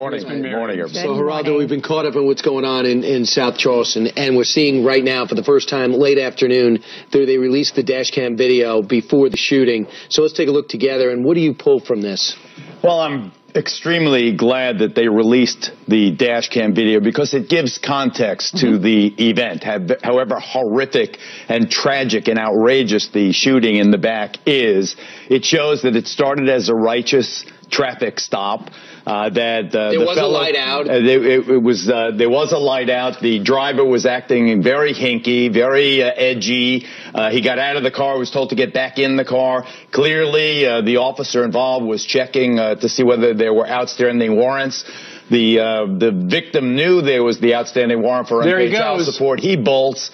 Morning. So, Geraldo, we've been caught up in what's going on in South Charleston, and we're seeing right now for the first time late afternoon, they released the Dashcam video before the shooting. So let's take a look together, and what do you pull from this? Well, I'm extremely glad that they released the Dashcam video because it gives context to the event. However horrific and tragic and outrageous the shooting in the back is, it shows that it started as a righteous traffic stop. There was a light out. There was a light out. The driver was acting very hinky, very edgy. He got out of the car, was told to get back in the car. Clearly, the officer involved was checking to see whether there were outstanding warrants. The victim knew there was the outstanding warrant for unpaid child support. He bolts.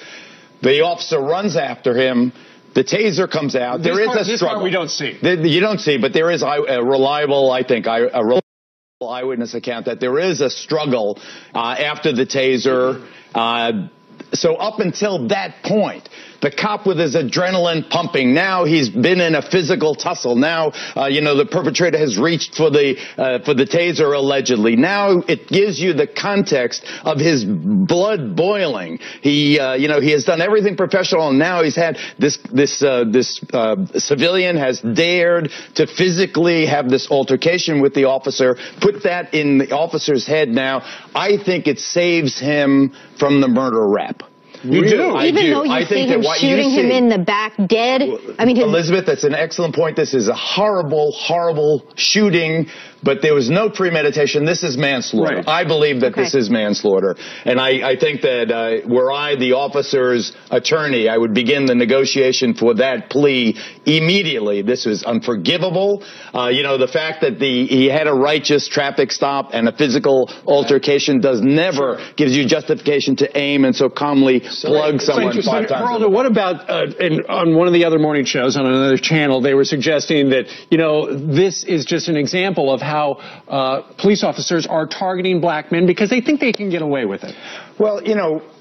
The officer runs after him. The taser comes out. There is a struggle. This part we don't see. You don't see, but there is a reliable, I think, a reliable eyewitness account that there is a struggle after the taser. So up until that point, the cop with his adrenaline pumping, now he's been in a physical tussle. Now, the perpetrator has reached for the taser allegedly. Now it gives you the context of his blood boiling. He has done everything professional, and now he's had this civilian has dared to physically have this altercation with the officer. Put that in the officer's head now. I think it saves him from the murder rap. You do? Even though you see him shooting him in the back dead? I mean, Elizabeth, that's an excellent point. This is a horrible, horrible shooting, but there was no premeditation. This is manslaughter. Right. I believe that this is manslaughter. And I think that were I the officer's attorney, I would begin the negotiation for that plea immediately. This was unforgivable. The fact that he had a righteous traffic stop and a physical altercation gives you justification to aim and so calmly plug someone 5 times. Geraldo, what about on one of the other morning shows on another channel, they were suggesting that, this is just an example of how police officers are targeting black men because they think they can get away with it. Well,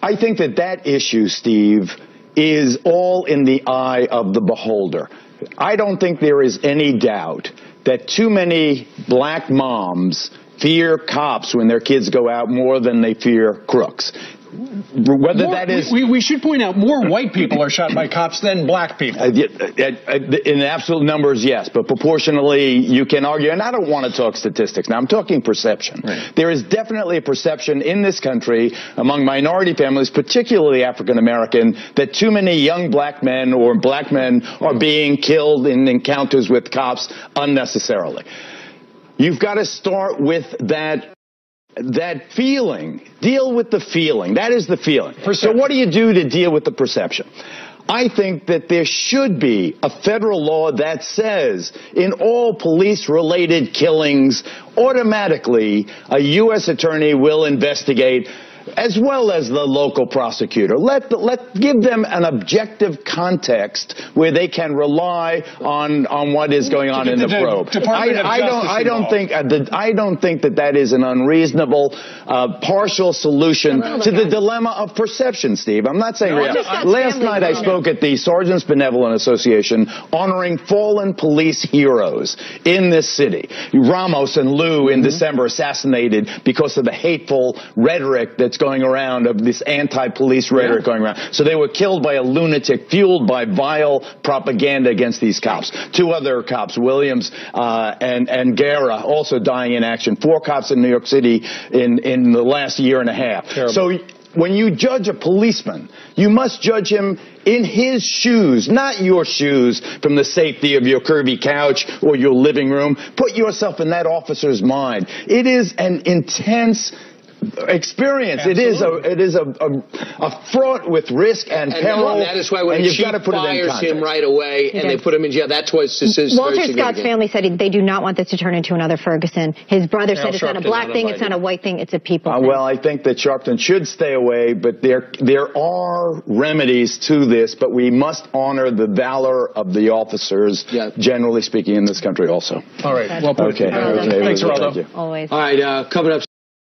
I think that issue, Steve, is all in the eye of the beholder. I don't think there is any doubt that too many black moms fear cops when their kids go out more than they fear crooks. We should point out more white people are shot by cops than black people. In absolute numbers, yes, but proportionally, you can argue, and I don't want to talk statistics now, I'm talking perception. Right. There is definitely a perception in this country among minority families, particularly African American, that too many young black men or black men are being killed in encounters with cops unnecessarily. You've got to start with that feeling. Deal with the feeling. That is the feeling. So what do you do to deal with the perception? I think that there should be a federal law that says in all police-related killings, automatically a U.S. attorney will investigate as well as the local prosecutor. Give them an objective context where they can rely on what is going on in the probe. I don't think that is an unreasonable partial solution to the dilemma of perception, Steve. I'm not saying last night I spoke at the Sergeants Benevolent Association honoring fallen police heroes in this city. Ramos and Lou in December assassinated because of the hateful rhetoric that's going around, of this anti-police rhetoric going around. So they were killed by a lunatic fueled by vile propaganda against these cops. 2 other cops, Williams and Guerra, also dying in action. 4 cops in New York City in the last year and a half. Terrible. So when you judge a policeman, you must judge him in his shoes, not your shoes from the safety of your curvy couch or your living room. Put yourself in that officer's mind. It is an intense experience. Absolutely. It is a fraught with risk and peril. And that is why when the chief fires him right away and they put him in jail, that's why it's Walter Scott's family said they do not want this to turn into another Ferguson. His brother said it's not a black thing, it's not a white thing, it's a people thing. Well, I think that Sharpton should stay away, but there are remedies to this, but we must honor the valor of the officers, generally speaking, in this country also. All right. Well put. Okay. Thanks, Geraldo. Always. All right, coming up.